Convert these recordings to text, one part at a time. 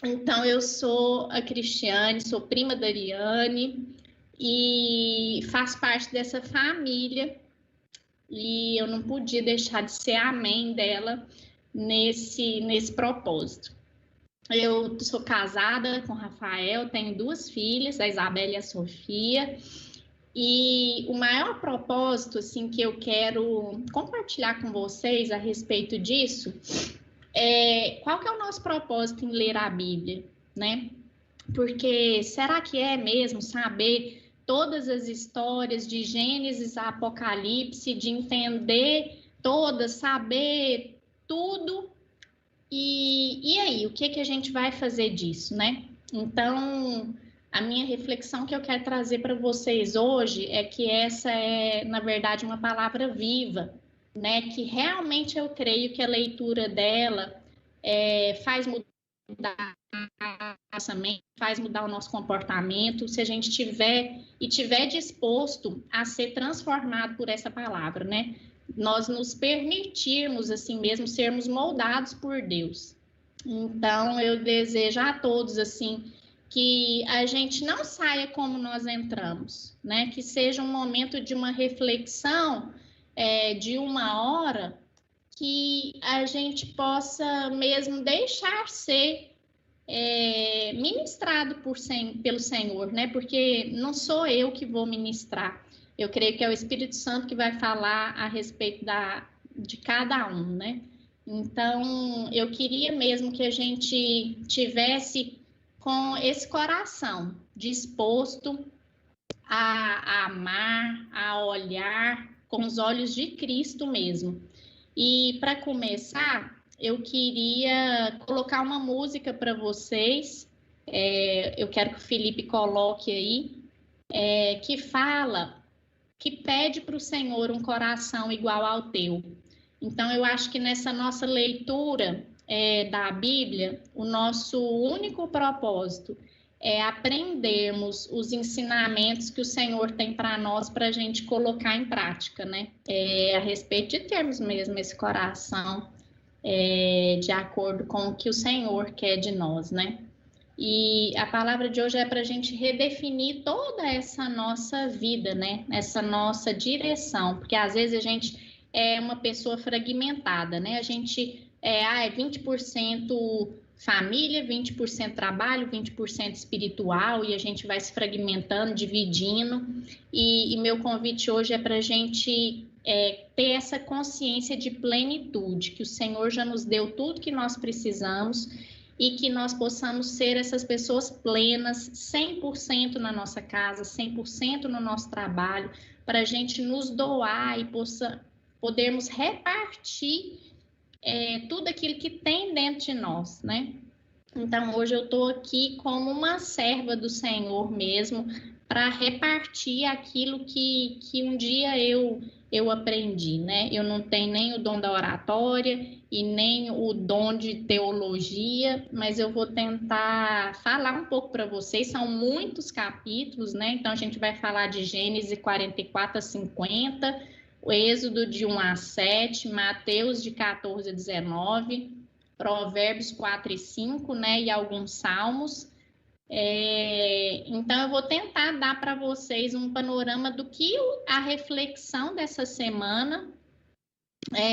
Então, eu sou a Cristiane, sou prima da Ariane e faço parte dessa família. E eu não podia deixar de ser a mãe dela nesse propósito. Eu sou casada com o Rafael, tenho 2 filhas, a Isabela e a Sofia. E o maior propósito assim, que eu quero compartilhar com vocês a respeito disso qual que é o nosso propósito em ler a Bíblia, né? Porque será que é mesmo saber todas as histórias de Gênesis a Apocalipse, de entender todas, saber tudo? E aí, o que a gente vai fazer disso, né? Então, a minha reflexão que eu quero trazer para vocês hoje é que essa é, na verdade, uma palavra viva, né? Que realmente eu creio que a leitura dela faz mudar a nossa mente, faz mudar o nosso comportamento, se a gente tiver disposto a ser transformado por essa palavra, né? Nós nos permitirmos, assim mesmo, sermos moldados por Deus. Então, eu desejo a todos, assim, que a gente não saia como nós entramos, né? Que seja um momento de uma reflexão de 1 hora, que a gente possa mesmo deixar ser ministrado pelo Senhor, né? Porque não sou eu que vou ministrar. Eu creio que é o Espírito Santo que vai falar a respeito de cada um, né? Então, eu queria mesmo que a gente tivesse com esse coração disposto a amar, a olhar com os olhos de Cristo mesmo. E para começar, eu queria colocar uma música para vocês. Eu quero que o Felipe coloque aí, que pede para o Senhor um coração igual ao teu. Então, eu acho que nessa nossa leitura da Bíblia, o nosso único propósito é aprendermos os ensinamentos que o Senhor tem para nós, para a gente colocar em prática, né? A respeito de termos mesmo esse coração de acordo com o que o Senhor quer de nós, né? E a palavra de hoje é para a gente redefinir toda essa nossa vida, né? Essa nossa direção, porque às vezes a gente é uma pessoa fragmentada, né? A gente é 20% família, 20% trabalho, 20% espiritual, e a gente vai se fragmentando, dividindo. E meu convite hoje é para a gente ter essa consciência de plenitude, que o Senhor já nos deu tudo que nós precisamos e que nós possamos ser essas pessoas plenas, 100% na nossa casa, 100% no nosso trabalho, para a gente nos doar e podermos repartir tudo aquilo que tem dentro de nós, né? Então, hoje eu estou aqui como uma serva do Senhor mesmo, para repartir aquilo que um dia eu aprendi, né? Eu não tenho nem o dom da oratória e nem o dom de teologia, mas eu vou tentar falar um pouco para vocês. São muitos capítulos, né? Então, a gente vai falar de Gênesis 44 a 50, o Êxodo de 1 a 7, Mateus de 14 a 19, Provérbios 4 e 5, né? E alguns salmos. Então, eu vou tentar dar para vocês um panorama do que a reflexão dessa semana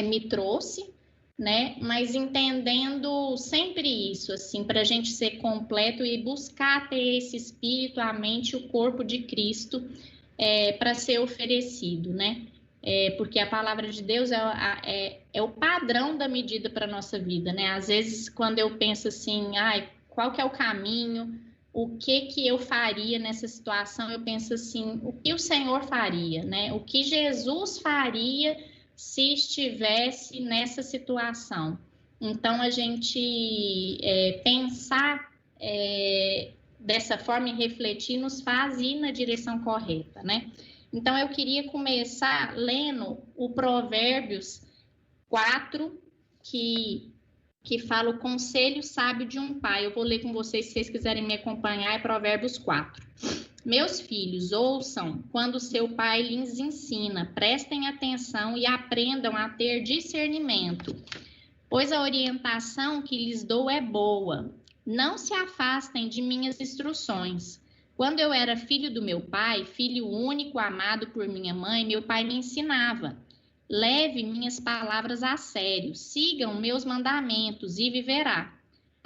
me trouxe, né? Mas entendendo sempre isso, assim, para a gente ser completo e buscar ter esse espírito, a mente, o corpo de Cristo para ser oferecido, né? Porque a palavra de Deus é o padrão da medida para a nossa vida, né? Às vezes, quando eu penso assim, qual que é o caminho, o que eu faria nessa situação, eu penso assim, o que o Senhor faria, né? O que Jesus faria se estivesse nessa situação. Então, a gente pensar dessa forma e refletir nos faz ir na direção correta, né? Então, eu queria começar lendo o Provérbios 4, que fala o conselho sábio de um pai. Eu vou ler com vocês, se vocês quiserem me acompanhar, é Provérbios 4. Meus filhos, ouçam quando seu pai lhes ensina, prestem atenção e aprendam a ter discernimento, pois a orientação que lhes dou é boa. Não se afastem de minhas instruções. Quando eu era filho do meu pai, filho único, amado por minha mãe, meu pai me ensinava. Leve minhas palavras a sério, sigam meus mandamentos e viverá.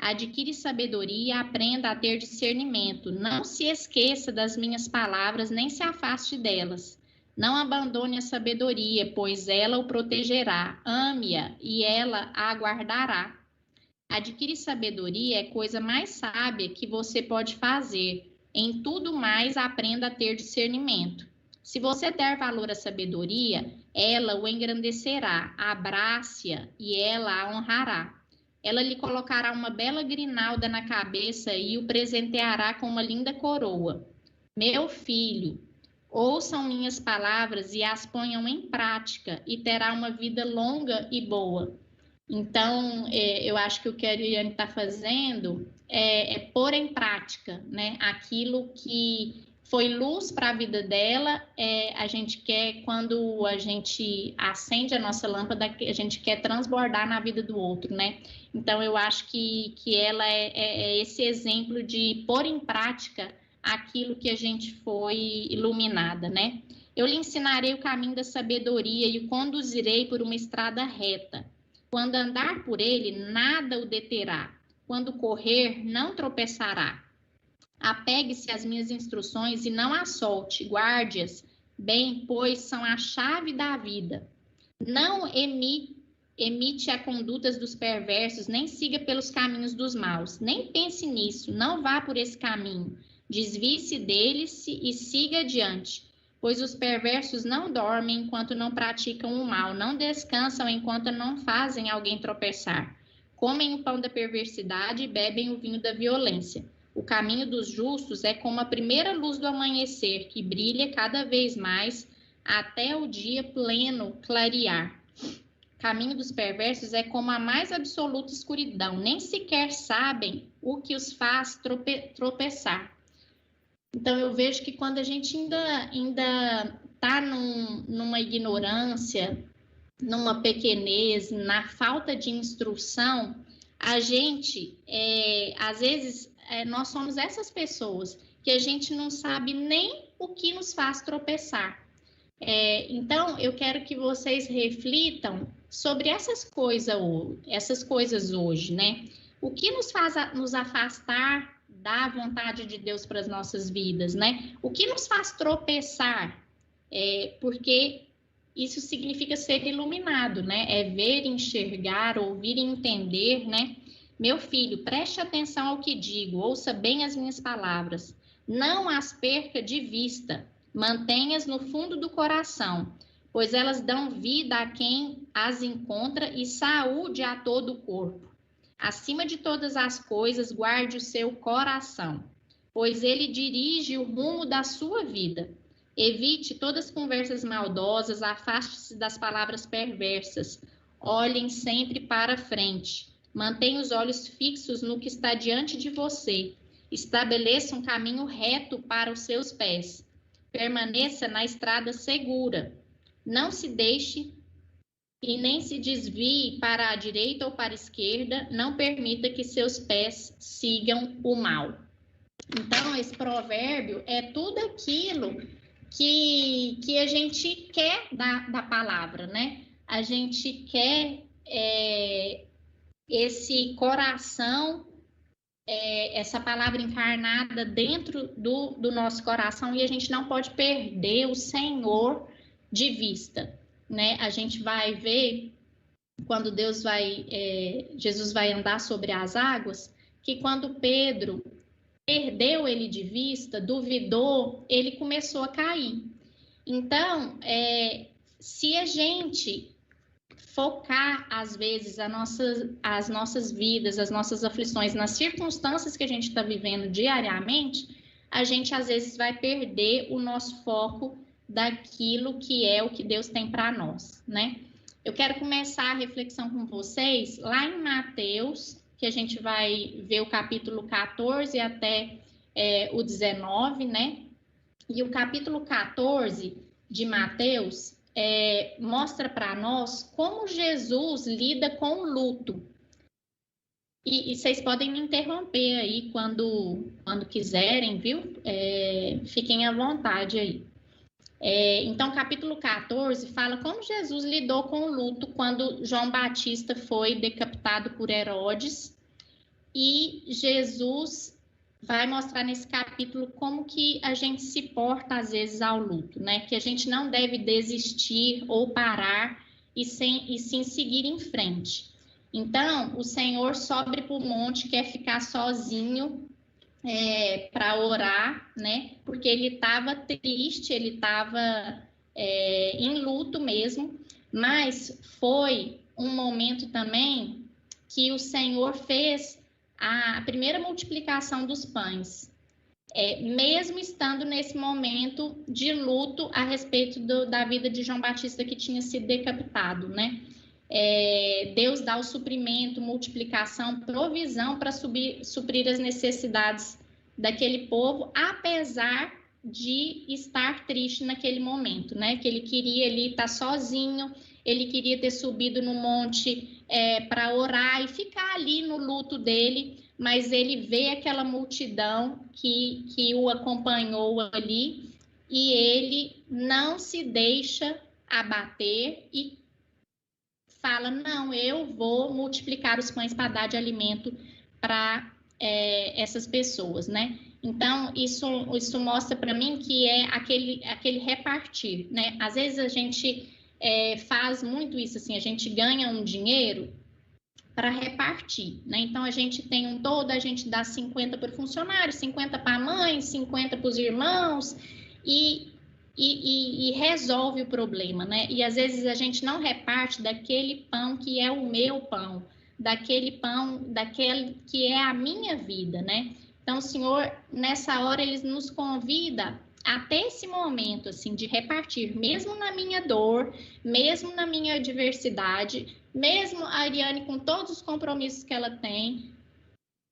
Adquire sabedoria e aprenda a ter discernimento. Não se esqueça das minhas palavras, nem se afaste delas. Não abandone a sabedoria, pois ela o protegerá. Ame-a e ela a guardará. Adquirir sabedoria é a coisa mais sábia que você pode fazer. Em tudo mais, aprenda a ter discernimento. Se você der valor à sabedoria, ela o engrandecerá. Abrace-a e ela a honrará. Ela lhe colocará uma bela grinalda na cabeça e o presenteará com uma linda coroa. Meu filho, ouçam minhas palavras e as ponham em prática, e terá uma vida longa e boa. Então, eu acho que o que a Ariane está fazendo é pôr em prática, né, aquilo que foi luz para a vida dela. A gente quer, quando a gente acende a nossa lâmpada, a gente quer transbordar na vida do outro, né? Então, eu acho que ela é esse exemplo de pôr em prática aquilo que a gente foi iluminada, né? Eu lhe ensinarei o caminho da sabedoria e o conduzirei por uma estrada reta. Quando andar por ele, nada o deterá. Quando correr, não tropeçará. Apegue-se às minhas instruções e não as solte. Guarde-as bem, pois são a chave da vida. Não imite as condutas dos perversos, nem siga pelos caminhos dos maus. Nem pense nisso, não vá por esse caminho. Desvie-se deles e siga adiante. Pois os perversos não dormem enquanto não praticam o mal, não descansam enquanto não fazem alguém tropeçar. Comem o pão da perversidade e bebem o vinho da violência. O caminho dos justos é como a primeira luz do amanhecer, que brilha cada vez mais até o dia pleno clarear. O caminho dos perversos é como a mais absoluta escuridão, nem sequer sabem o que os faz tropeçar. Então, eu vejo que quando a gente ainda está numa ignorância, numa pequenez, na falta de instrução, a gente, às vezes, nós somos essas pessoas que a gente não sabe nem o que nos faz tropeçar. Então, eu quero que vocês reflitam sobre essas coisas hoje, né? O que nos faz nos afastar da vontade de Deus para as nossas vidas, né? O que nos faz tropeçar? Porque isso significa ser iluminado, né? É ver, enxergar, ouvir e entender, né? Meu filho, preste atenção ao que digo, ouça bem as minhas palavras. Não as perca de vista, mantenha-as no fundo do coração, pois elas dão vida a quem as encontra e saúde a todo o corpo. Acima de todas as coisas, guarde o seu coração, pois ele dirige o rumo da sua vida. Evite todas as conversas maldosas, afaste-se das palavras perversas. Olhem sempre para frente. Mantenha os olhos fixos no que está diante de você. Estabeleça um caminho reto para os seus pés. Permaneça na estrada segura. Não se deixe e nem se desvie para a direita ou para a esquerda. Não permita que seus pés sigam o mal. Então, esse provérbio é tudo aquilo que a gente quer da palavra, né? A gente quer esse coração, essa palavra encarnada dentro do nosso coração, e a gente não pode perder o Senhor de vista, né? A gente vai ver quando Jesus vai andar sobre as águas, que quando Pedro perdeu ele de vista, duvidou, ele começou a cair. Então, se a gente focar, às vezes, as nossas vidas, as nossas aflições, nas circunstâncias que a gente está vivendo diariamente, a gente, às vezes, vai perder o nosso foco daquilo que é o que Deus tem para nós, né? Eu quero começar a reflexão com vocês lá em Mateus, que a gente vai ver o capítulo 14 até o 19, né? E o capítulo 14 de Mateus mostra para nós como Jesus lida com o luto. E vocês podem me interromper aí quando quiserem, viu? Fiquem à vontade aí. Então, capítulo 14 fala como Jesus lidou com o luto quando João Batista foi decapitado por Herodes. E Jesus vai mostrar nesse capítulo como que a gente se porta, às vezes, ao luto, né? Que a gente não deve desistir ou parar e sim seguir em frente. Então, o Senhor sobe para o monte, quer ficar sozinho para orar, né? Porque ele estava triste, ele estava em luto mesmo, mas foi um momento também que o Senhor fez a primeira multiplicação dos pães, mesmo estando nesse momento de luto a respeito da vida de João Batista que tinha sido decapitado, né? Deus dá o suprimento, multiplicação, provisão para suprir as necessidades daquele povo, apesar de estar triste naquele momento, né? Que ele queria ali estar sozinho, ele queria ter subido no monte para orar e ficar ali no luto dele, mas ele vê aquela multidão que o acompanhou ali e ele não se deixa abater e fala, não, eu vou multiplicar os pães para dar de alimento para essas pessoas, né? Então, isso mostra para mim que é aquele repartir, né? Às vezes a gente faz muito isso, assim, a gente ganha um dinheiro para repartir, né? Então, a gente tem um todo, a gente dá 50 para o funcionário, 50 para a mãe, 50 para os irmãos, e resolve o problema, né? E às vezes a gente não reparte daquele pão que é o meu pão, daquele que é a minha vida, né? Então, o Senhor, nessa hora, Ele nos convida até esse momento, assim, de repartir, mesmo na minha dor, mesmo na minha adversidade, mesmo a Ariane com todos os compromissos que ela tem,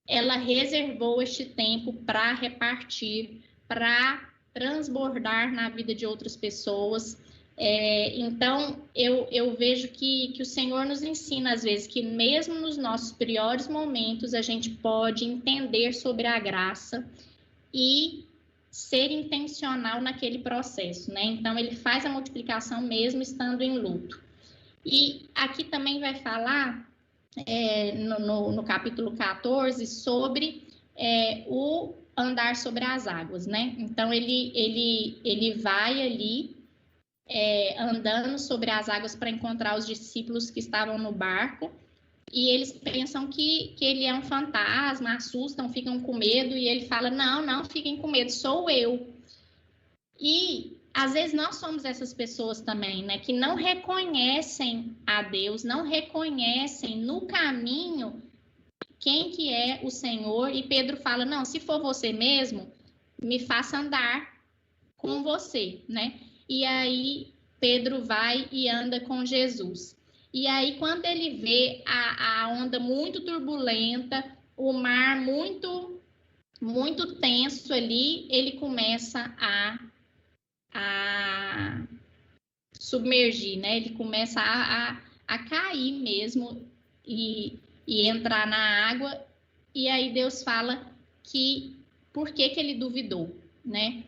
ela reservou este tempo para repartir, para transbordar na vida de outras pessoas. Então, eu vejo que o Senhor nos ensina, às vezes, que mesmo nos nossos piores momentos, a gente pode entender sobre a graça e ser intencional naquele processo, né? Então, ele faz a multiplicação mesmo estando em luto. E aqui também vai falar, no capítulo 14, sobre o andar sobre as águas, né? Então, ele vai ali andando sobre as águas para encontrar os discípulos que estavam no barco, e eles pensam que ele é um fantasma, assustam, ficam com medo, e ele fala, não fiquem com medo, sou eu. E às vezes nós somos essas pessoas também, né, que não reconhecem a Deus, não reconhecem no caminho quem que é o Senhor, e Pedro fala, não, se for você mesmo, me faça andar com você, né? E aí Pedro vai e anda com Jesus. E aí quando ele vê a onda muito turbulenta, o mar muito, muito tenso ali, ele começa a submergir, né? Ele começa a cair mesmo e entrar na água, e aí Deus fala que por que ele duvidou, né?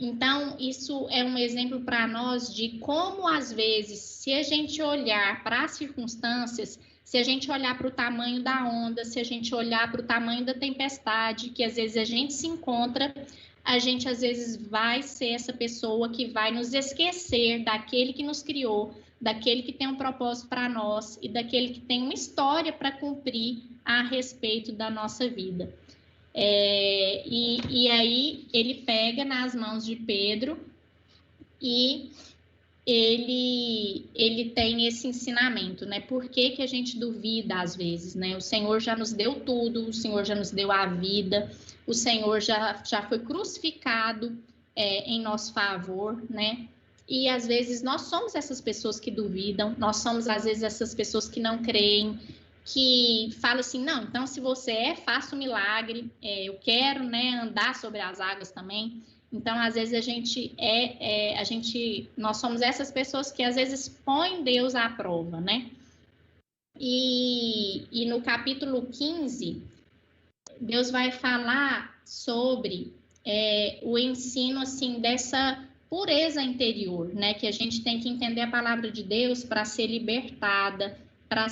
Então, isso é um exemplo para nós de como, às vezes, se a gente olhar para as circunstâncias, se a gente olhar para o tamanho da onda, se a gente olhar para o tamanho da tempestade, que às vezes a gente se encontra, a gente às vezes vai ser essa pessoa que vai nos esquecer daquele que nos criou, daquele que tem um propósito para nós e daquele que tem uma história para cumprir a respeito da nossa vida. E aí ele pega nas mãos de Pedro e ele tem esse ensinamento, né? Por que a gente duvida às vezes, né? O Senhor já nos deu tudo, o Senhor já nos deu a vida, o Senhor já foi crucificado em nosso favor, né? E às vezes nós somos essas pessoas que duvidam, nós somos às vezes essas pessoas que não creem, que falam assim, não, então se você faça um milagre, eu quero, né, andar sobre as águas também. Então, às vezes, nós somos essas pessoas que, às vezes, põem Deus à prova, né? E no capítulo 15, Deus vai falar sobre o ensino, assim, dessa pureza interior, né? Que a gente tem que entender a palavra de Deus para ser libertada, para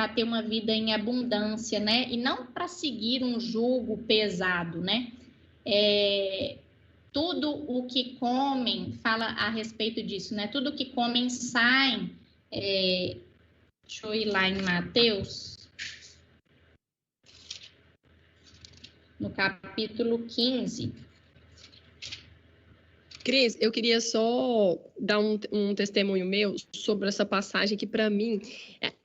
ter uma vida em abundância, né? E não para seguir um jugo pesado, né? Tudo o que comem, fala a respeito disso, né? Tudo o que comem saem. Deixa eu ir lá em Mateus, no capítulo 15. Cris, eu queria só dar um testemunho meu sobre essa passagem que, para mim,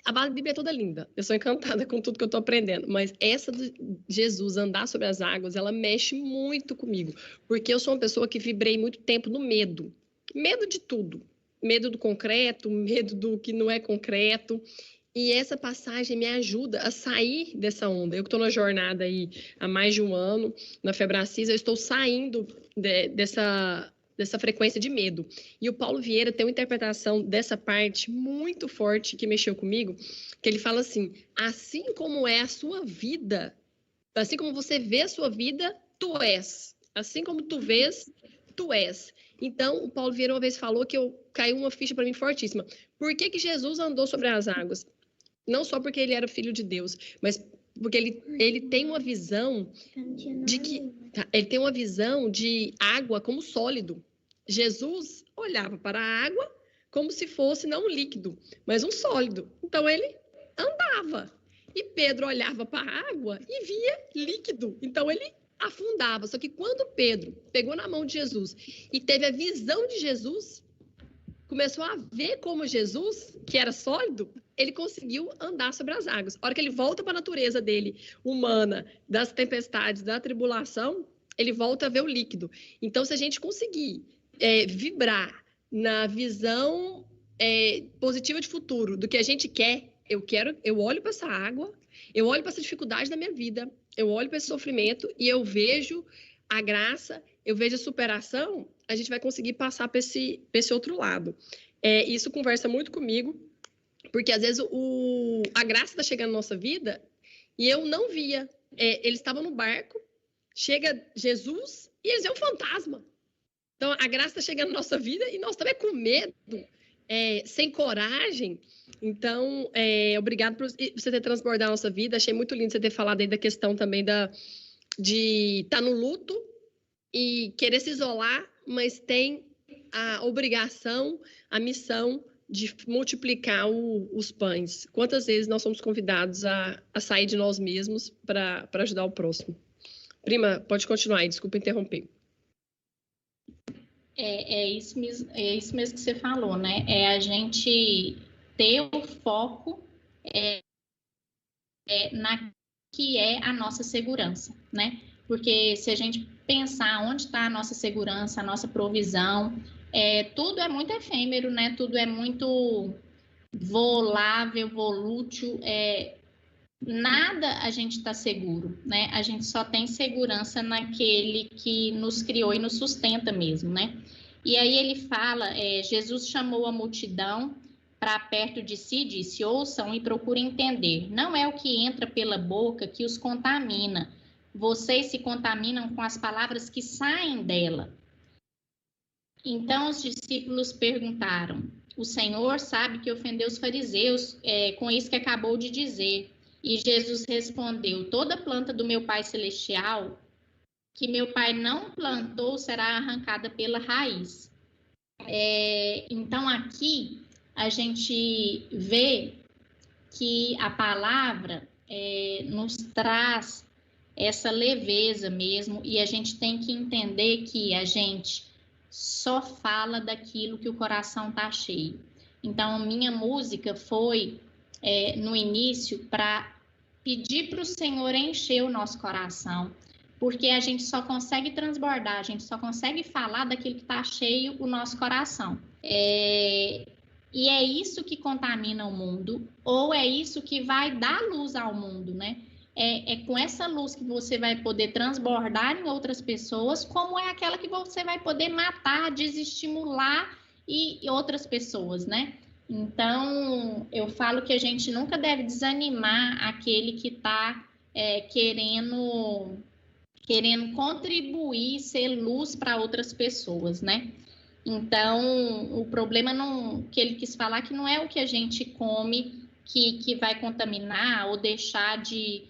a Bíblia é toda linda. Eu sou encantada com tudo que eu estou aprendendo, mas essa de Jesus andar sobre as águas, ela mexe muito comigo, porque eu sou uma pessoa que vibrei muito tempo no medo. Medo de tudo. Medo do concreto, medo do que não é concreto. E essa passagem me ajuda a sair dessa onda. Eu que estou na jornada aí há mais de um ano, na Febracis, eu estou saindo dessa frequência de medo. E o Paulo Vieira tem uma interpretação dessa parte muito forte que mexeu comigo, que ele fala assim: assim como é a sua vida, assim como você vê a sua vida, tu és. Assim como tu vês, tu és. Então, o Paulo Vieira uma vez falou que caiu uma ficha para mim fortíssima. Por que Jesus andou sobre as águas? Não só porque ele era filho de Deus, mas porque ele tem uma visão ele tem uma visão de água como sólido. Jesus olhava para a água como se fosse não um líquido, mas um sólido. Então ele andava. E Pedro olhava para a água e via líquido. Então ele afundava. Só que quando Pedro pegou na mão de Jesus e teve a visão de Jesus, começou a ver como Jesus, que era sólido, ele conseguiu andar sobre as águas. A hora que ele volta para a natureza dele, humana, das tempestades, da tribulação, ele volta a ver o líquido. Então, se a gente conseguir vibrar na visão positiva de futuro do que a gente quer, eu olho para essa água, eu olho para essa dificuldade da minha vida, eu olho para esse sofrimento e eu vejo a graça, eu vejo a superação, a gente vai conseguir passar para esse outro lado. Isso conversa muito comigo, porque às vezes a graça está chegando na nossa vida e eu não via. Eles estavam no barco, chega Jesus e eles é um fantasma. Então a graça está chegando na nossa vida e nós também com medo, sem coragem. Então, obrigado por você ter transbordado a nossa vida. Achei muito lindo você ter falado aí da questão também de estar no luto e querer se isolar, mas tem a obrigação, a missão de multiplicar os pães. Quantas vezes nós somos convidados a sair de nós mesmos para ajudar o próximo? Prima, pode continuar aí, desculpa interromper. É isso mesmo que você falou, né? É a gente ter o foco na que é a nossa segurança, né? Porque se a gente pensar onde está a nossa segurança, a nossa provisão, tudo é muito efêmero, né? Tudo é muito volável, volútil, nada a gente está seguro, né? A gente só tem segurança naquele que nos criou e nos sustenta mesmo, né? E aí ele fala, Jesus chamou a multidão para perto de si e disse: ouçam e procurem entender. Não é o que entra pela boca que os contamina. Vocês se contaminam com as palavras que saem dela. Então os discípulos perguntaram: o Senhor sabe que ofendeu os fariseus com isso que acabou de dizer. E Jesus respondeu: toda planta do meu Pai Celestial que meu Pai não plantou será arrancada pela raiz. Então aqui a gente vê que a palavra nos traz essa leveza mesmo, e a gente tem que entender que a gente só fala daquilo que o coração está cheio. Então, minha música foi, no início, para pedir para o Senhor encher o nosso coração, porque a gente só consegue transbordar, a gente só consegue falar daquilo que está cheio o nosso coração. E é isso que contamina o mundo, ou é isso que vai dar luz ao mundo, né? é com essa luz que você vai poder transbordar em outras pessoas, como é aquela que você vai poder matar, desestimular e outras pessoas, né? Então, eu falo que a gente nunca deve desanimar aquele que está querendo contribuir, ser luz para outras pessoas, né? Então, o problema que ele quis falar que não é o que a gente come que vai contaminar ou deixar de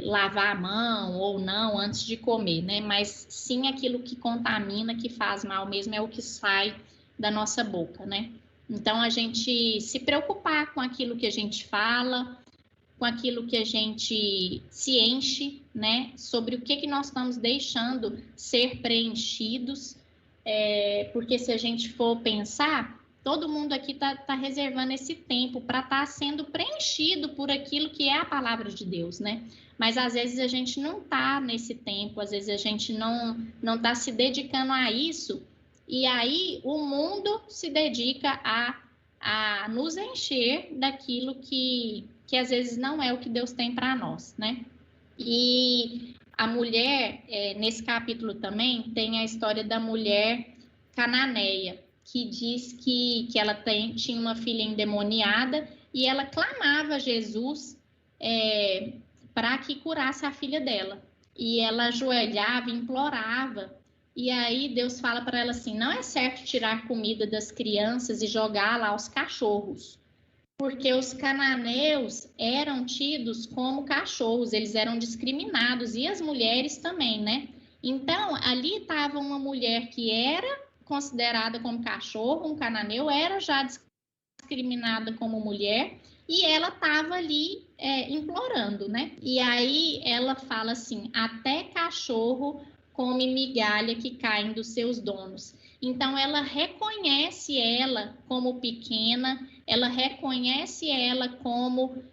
lavar a mão ou não antes de comer, né? Mas sim aquilo que contamina, que faz mal mesmo, é o que sai da nossa boca, né? Então, a gente se preocupar com aquilo que a gente fala, com aquilo que a gente se enche, né? Sobre o que nós estamos deixando ser preenchidos, porque se a gente for pensar, todo mundo aqui está reservando esse tempo para estar sendo preenchido por aquilo que é a palavra de Deus, né? Mas às vezes a gente não está nesse tempo, às vezes a gente não está se dedicando a isso, e aí o mundo se dedica a nos encher daquilo que às vezes não é o que Deus tem para nós, né? E a mulher, nesse capítulo também, tem a história da mulher cananeia, que diz que ela tinha uma filha endemoniada e ela clamava a Jesus para que curasse a filha dela. E ela ajoelhava, implorava. E aí Deus fala para ela assim, não é certo tirar comida das crianças e jogar lá aos cachorros, porque os cananeus eram tidos como cachorros, eles eram discriminados, e as mulheres também, né? Então, ali estava uma mulher que era considerada como cachorro, um cananeu, era já discriminada como mulher, e ela estava ali implorando, né? E aí ela fala assim, até cachorro come migalha que caem dos seus donos. Então, ela reconhece ela como pequena, ela reconhece ela como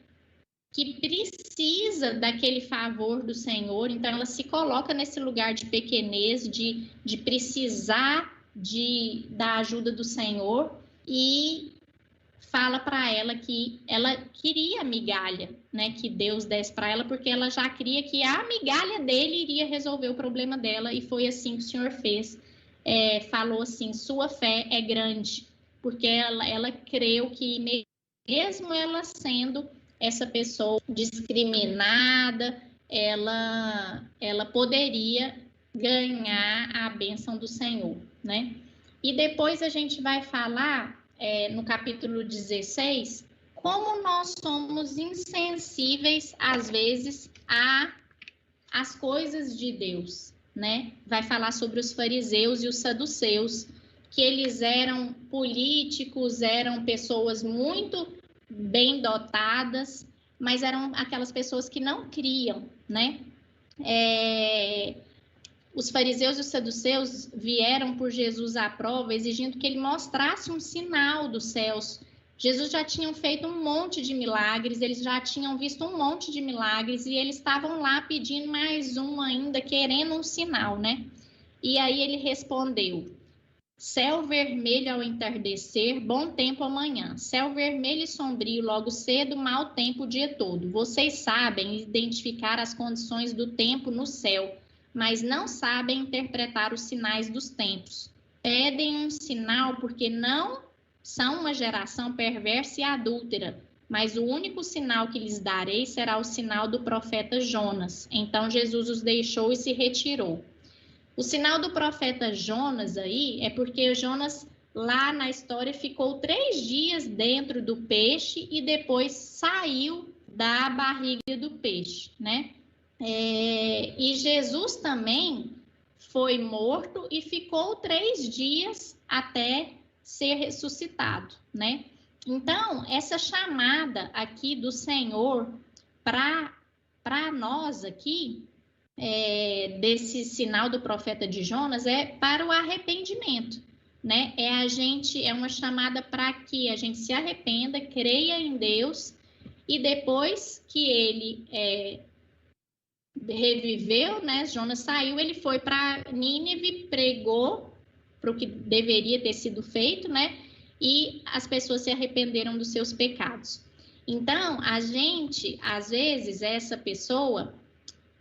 que precisa daquele favor do Senhor, então ela se coloca nesse lugar de pequenez, de precisar da ajuda do Senhor, e fala para ela que ela queria a migalha, né, que Deus desse para ela, porque ela já cria que a migalha dele iria resolver o problema dela, e foi assim que o Senhor fez. Falou assim, sua fé é grande, porque ela creu que mesmo ela sendo essa pessoa discriminada, ela poderia ganhar a bênção do Senhor, né? E depois a gente vai falar, no capítulo 16, como nós somos insensíveis, às vezes, às coisas de Deus, né? Vai falar sobre os fariseus e os saduceus, que eles eram políticos, eram pessoas muito bem dotadas, mas eram aquelas pessoas que não criam, né? Os fariseus e os saduceus vieram por Jesus à prova, exigindo que ele mostrasse um sinal dos céus. Jesus já tinha feito um monte de milagres, eles já tinham visto um monte de milagres, e eles estavam lá pedindo mais um ainda, querendo um sinal, né? E aí ele respondeu, céu vermelho ao entardecer, bom tempo amanhã. Céu vermelho e sombrio logo cedo, mau tempo o dia todo. Vocês sabem identificar as condições do tempo no céu, mas não sabem interpretar os sinais dos tempos. Pedem um sinal porque não são uma geração perversa e adúltera, mas o único sinal que lhes darei será o sinal do profeta Jonas. Então Jesus os deixou e se retirou. O sinal do profeta Jonas aí é porque Jonas, lá na história, ficou 3 dias dentro do peixe e depois saiu da barriga do peixe, né? E Jesus também foi morto e ficou 3 dias até ser ressuscitado, né? Então, essa chamada aqui do Senhor para nós aqui, desse sinal do profeta de Jonas, é para o arrependimento, né? É uma chamada para que a gente se arrependa, creia em Deus, e depois que ele reviveu, né? Jonas saiu, ele foi para Nínive, pregou para o que deveria ter sido feito, né? E as pessoas se arrependeram dos seus pecados. Então, a gente, às vezes, é essa pessoa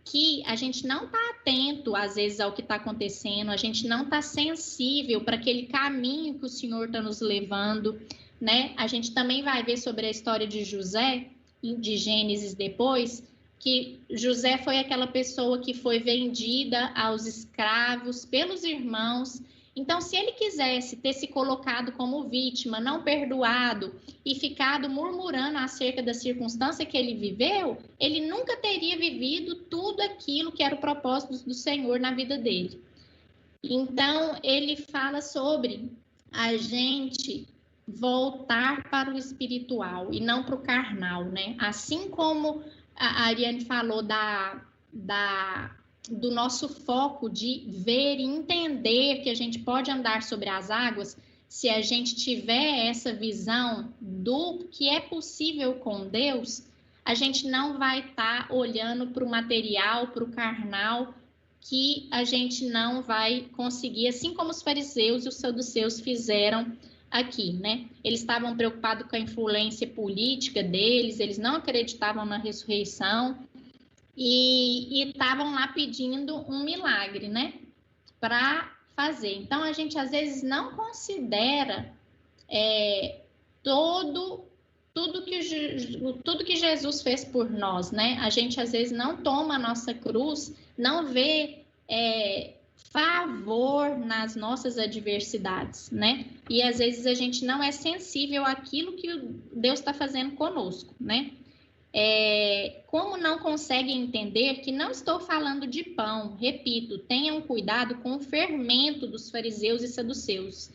que a gente não está atento, às vezes, ao que está acontecendo, a gente não está sensível para aquele caminho que o Senhor está nos levando, né? A gente também vai ver sobre a história de José, de Gênesis depois, que José foi aquela pessoa que foi vendida aos escravos pelos irmãos. Então, se ele quisesse ter se colocado como vítima, não perdoado e ficado murmurando acerca da circunstância que ele viveu, ele nunca teria vivido tudo aquilo que era o propósito do Senhor na vida dele. Então, ele fala sobre a gente voltar para o espiritual e não para o carnal, né? Assim como a Ariane falou do nosso foco de ver e entender que a gente pode andar sobre as águas, se a gente tiver essa visão do que é possível com Deus, a gente não vai estar olhando para o material, para o carnal, que a gente não vai conseguir, assim como os fariseus e os saduceus fizeram aqui, né? Eles estavam preocupados com a influência política deles, eles não acreditavam na ressurreição, e estavam lá pedindo um milagre, né, para fazer. Então, a gente às vezes não considera tudo que Jesus fez por nós, né? A gente às vezes não toma a nossa cruz, não vê favor nas nossas adversidades, né? E às vezes a gente não é sensível àquilo que Deus está fazendo conosco, né? Como não conseguem entender que não estou falando de pão, repito, tenham cuidado com o fermento dos fariseus e saduceus.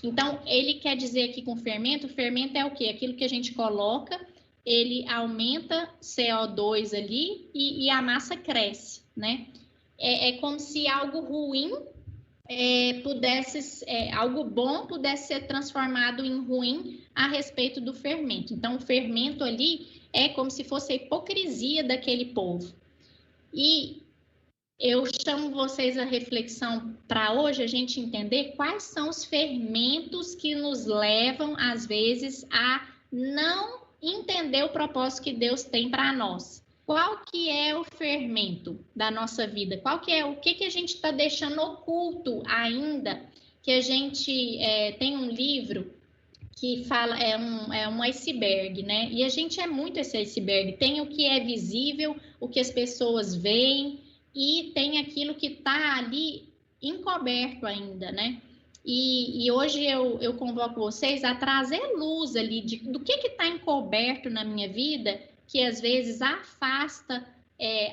Então, ele quer dizer aqui com fermento, o fermento é o quê? Aquilo que a gente coloca, ele aumenta CO2 ali e a massa cresce, né? É como se algo ruim algo bom pudesse ser transformado em ruim a respeito do fermento. Então, o fermento ali é como se fosse a hipocrisia daquele povo. E eu chamo vocês à reflexão para hoje a gente entender quais são os fermentos que nos levam, às vezes, a não entender o propósito que Deus tem para nós. Qual que é o fermento da nossa vida? Qual que é o que a gente está deixando oculto ainda? Que a gente tem um livro que fala, é um iceberg, né? E a gente é muito esse iceberg. Tem o que é visível, o que as pessoas veem, e tem aquilo que está ali encoberto ainda, né? E hoje eu convoco vocês a trazer luz ali do que está encoberto na minha vida, que às vezes afasta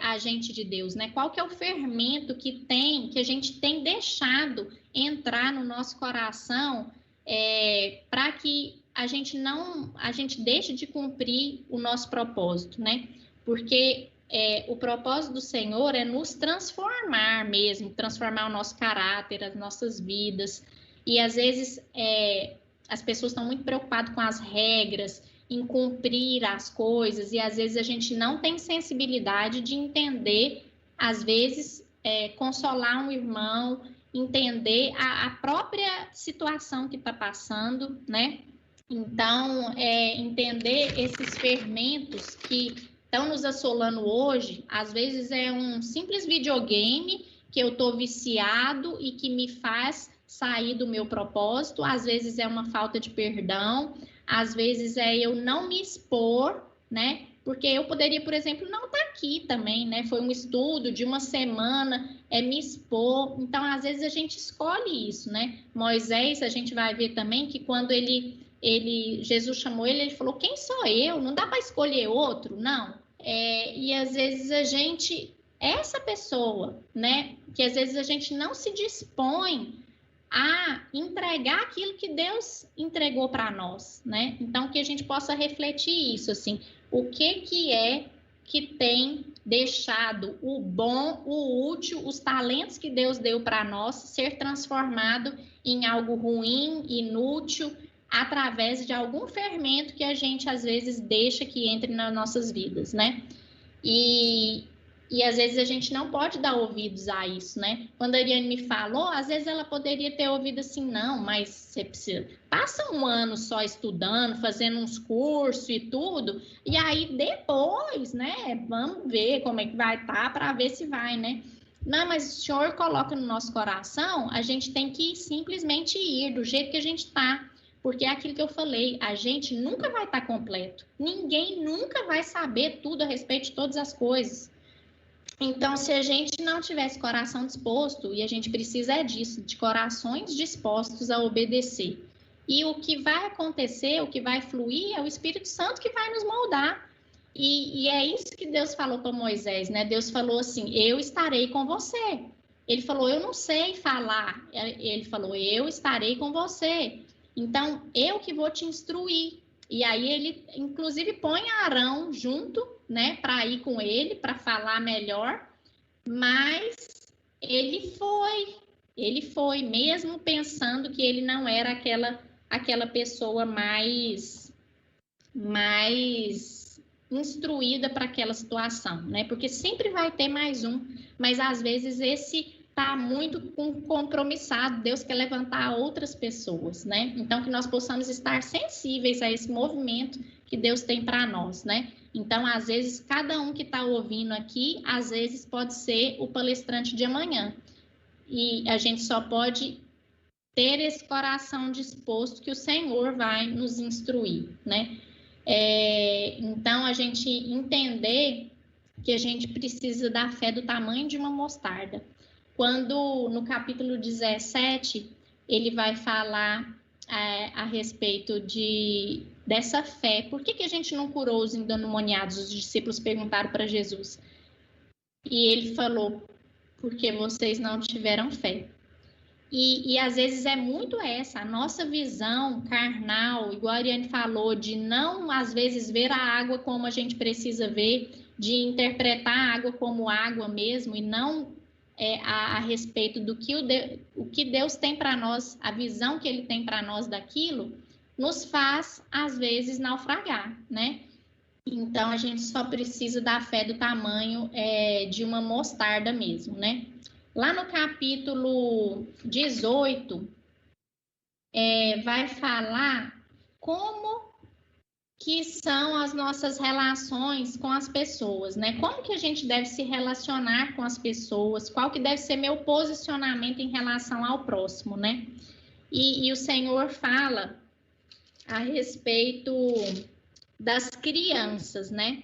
a gente de Deus, né? Qual que é o fermento que a gente tem deixado entrar no nosso coração para que a gente deixe de cumprir o nosso propósito, né? Porque o propósito do Senhor é nos transformar mesmo, transformar o nosso caráter, as nossas vidas. E às vezes as pessoas estão muito preocupadas com as regras, em cumprir as coisas, e às vezes a gente não tem sensibilidade de entender, às vezes, consolar um irmão, entender a própria situação que está passando, né? Então, entender esses fermentos que estão nos assolando hoje, às vezes é um simples videogame que eu estou viciado e que me faz sair do meu propósito, às vezes é uma falta de perdão, às vezes é eu não me expor, né? Porque eu poderia, por exemplo, não estar aqui também, né? Foi um estudo de uma semana, me expor. Então, às vezes a gente escolhe isso, né? Moisés, a gente vai ver também que quando Jesus chamou ele falou, quem sou eu? Não dá para escolher outro, não. E às vezes a gente, essa pessoa, né? Que às vezes a gente não se dispõe a entregar aquilo que Deus entregou para nós, né? Então, que a gente possa refletir isso, assim, o que é que tem deixado o bom, o útil, os talentos que Deus deu para nós ser transformado em algo ruim, inútil, através de algum fermento que a gente, às vezes, deixa que entre nas nossas vidas, né? E E às vezes a gente não pode dar ouvidos a isso, né? Quando a Ariane me falou, às vezes ela poderia ter ouvido assim, não, mas você precisa... Passa um ano só estudando, fazendo uns cursos e tudo, e aí depois, né, vamos ver como é que vai estar para ver se vai, né? Não, mas o Senhor coloca no nosso coração, a gente tem que simplesmente ir do jeito que a gente está. Porque é aquilo que eu falei, a gente nunca vai estar completo. Ninguém nunca vai saber tudo a respeito de todas as coisas. Então, se a gente não tivesse coração disposto, e a gente precisa disso, de corações dispostos a obedecer. E o que vai acontecer, o que vai fluir, é o Espírito Santo que vai nos moldar. E é isso que Deus falou para Moisés, né? Deus falou assim, eu estarei com você. Ele falou, eu não sei falar. Ele falou, eu estarei com você. Então, eu que vou te instruir. E aí ele, inclusive, põe Arão junto, né, para ir com ele, para falar melhor, mas ele foi, mesmo pensando que ele não era aquela pessoa mais instruída para aquela situação, né, porque sempre vai ter mais um, mas às vezes esse está muito compromissado, Deus quer levantar outras pessoas, né, então que nós possamos estar sensíveis a esse movimento que Deus tem para nós, né? Então, às vezes, cada um que está ouvindo aqui, às vezes pode ser o palestrante de amanhã. E a gente só pode ter esse coração disposto que o Senhor vai nos instruir, né? Então, a gente entender que a gente precisa da fé do tamanho de uma mostarda. Quando, no capítulo 17, ele vai falar a respeito dessa fé. Por que a gente não curou os endemoniados? Os discípulos perguntaram para Jesus. E ele falou, porque vocês não tiveram fé. E às vezes é muito essa, a nossa visão carnal, igual a Ariane falou, de não, às vezes, ver a água como a gente precisa ver, de interpretar a água como água mesmo, e não a respeito do que o que Deus tem para nós, a visão que Ele tem para nós daquilo, nos faz, às vezes, naufragar, né? Então, a gente só precisa da fé do tamanho de uma mostarda mesmo, né? Lá no capítulo 18, vai falar como que são as nossas relações com as pessoas, né? Como que a gente deve se relacionar com as pessoas, qual que deve ser meu posicionamento em relação ao próximo, né? E o Senhor fala a respeito das crianças, né?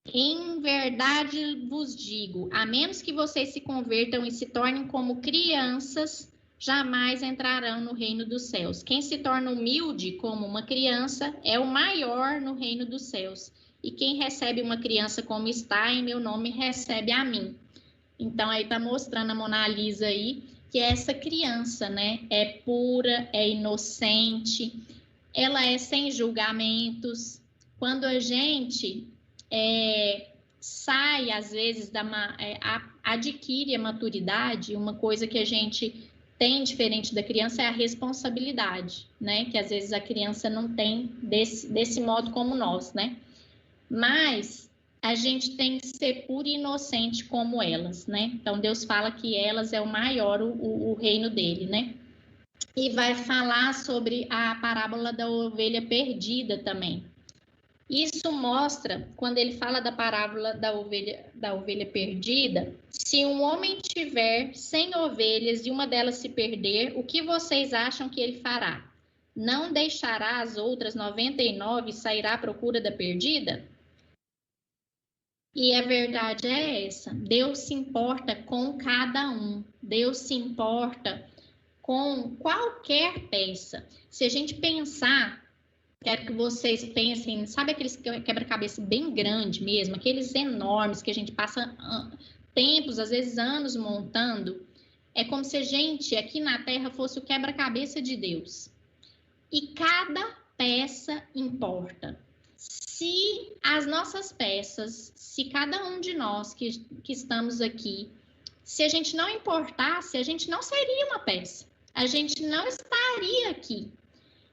Em verdade vos digo, a menos que vocês se convertam e se tornem como crianças, jamais entrarão no reino dos céus. Quem se torna humilde como uma criança é o maior no reino dos céus. E quem recebe uma criança como está, em meu nome, recebe a mim. Então, aí está mostrando a Mona Lisa aí, que essa criança, né, é pura, é inocente, ela é sem julgamentos. Quando a gente sai, às vezes, adquire a maturidade, uma coisa que a gente tem diferente da criança é a responsabilidade, né? Que às vezes a criança não tem desse modo como nós, né? Mas a gente tem que ser puro e inocente como elas, né? Então Deus fala que elas é o maior, o reino dele, né? E vai falar sobre a parábola da ovelha perdida também. Isso mostra, quando ele fala da parábola da ovelha perdida, se um homem tiver 100 ovelhas e uma delas se perder, o que vocês acham que ele fará? Não deixará as outras 99 e sairá à procura da perdida? E a verdade é essa, Deus se importa com cada um, Deus se importa com qualquer peça. Se a gente pensar, quero que vocês pensem, sabe aqueles quebra-cabeça bem grande mesmo, aqueles enormes que a gente passa tempos, às vezes anos montando, é como se a gente aqui na Terra fosse o quebra-cabeça de Deus. E cada peça importa. Se as nossas peças, se cada um de nós que estamos aqui, se a gente não importasse, a gente não seria uma peça. A gente não estaria aqui.